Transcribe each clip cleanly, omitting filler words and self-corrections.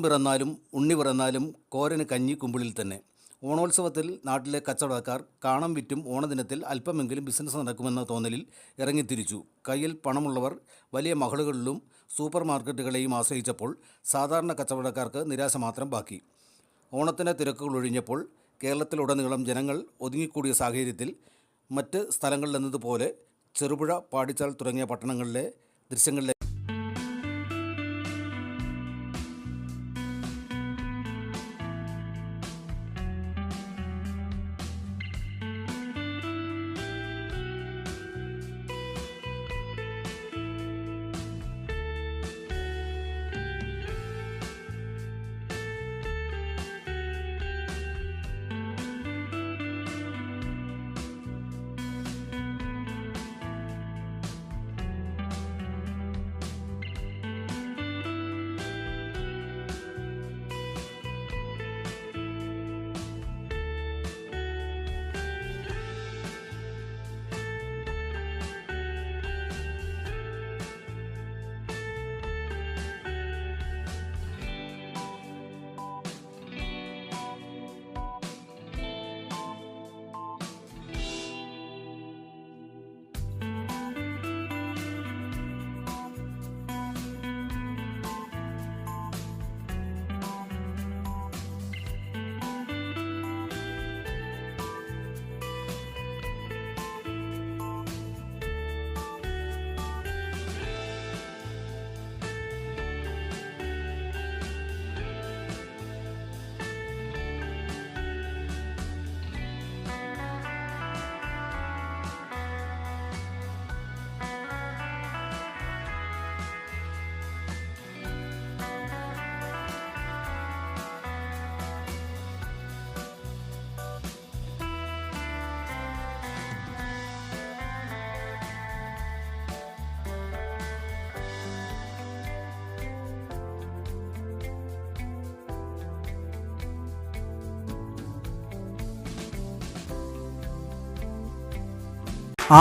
പിറന്നാലും ഉണ്ണി പിറന്നാലും കോരന് കഞ്ഞി കുമ്പിളിൽ തന്നെ. ഓണോത്സവത്തിൽ നാട്ടിലെ കച്ചവടക്കാർ കാണം വിറ്റും ഓണദിനത്തിൽ അല്പമെങ്കിലും ബിസിനസ് നടക്കുമെന്ന തോന്നലിൽ ഇറങ്ങിത്തിരിച്ചു. കയ്യിൽ പണമുള്ളവർ വലിയ മഹളുകളിലും സൂപ്പർ മാർക്കറ്റുകളെയും ആശ്രയിച്ചപ്പോൾ സാധാരണ കച്ചവടക്കാർക്ക് നിരാശ മാത്രം ബാക്കി. ഓണത്തിൻ്റെ തിരക്കുകൾ ഒഴിഞ്ഞപ്പോൾ കേരളത്തിലുടനീളം ജനങ്ങൾ ഒതുങ്ങിക്കൂടിയ സാഹചര്യത്തിൽ മറ്റ് സ്ഥലങ്ങളിലെന്നതുപോലെ ചെറുപുഴ, പാടിച്ചാൽ തുടങ്ങിയ പട്ടണങ്ങളിലെ ദൃശ്യങ്ങളിലെ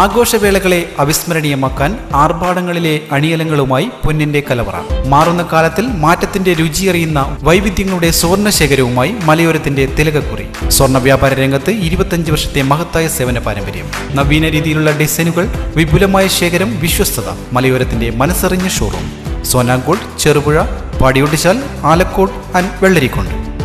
ആഘോഷവേളകളെ അവിസ്മരണീയമാക്കാൻ ആർഭാടങ്ങളിലെ അണിയലങ്ങളുമായി പൊന്നിന്റെ കലവറ. മാറുന്ന കാലത്തിൽ മാറ്റത്തിന്റെ രുചിയറിയുന്ന വൈവിധ്യങ്ങളുടെ സ്വർണ്ണശേഖരവുമായി മലയോരത്തിന്റെ തിലകക്കുറി. സ്വർണ്ണ വ്യാപാര രംഗത്ത് 25 വർഷത്തെ മഹത്തായ സേവന പാരമ്പര്യം. നവീന രീതിയിലുള്ള ഡിസൈനുകൾ, വിപുലമായ ശേഖരം, വിശ്വസ്തത. മലയോരത്തിന്റെ മനസ്സറിഞ്ഞ ഷോറൂം. സോനാങ്കോട്, ചെറുപുഴ, പാടിയൊട്ടിച്ചാൽ, ആലക്കോട് ആൻഡ് വെള്ളരിക്കുണ്ട്.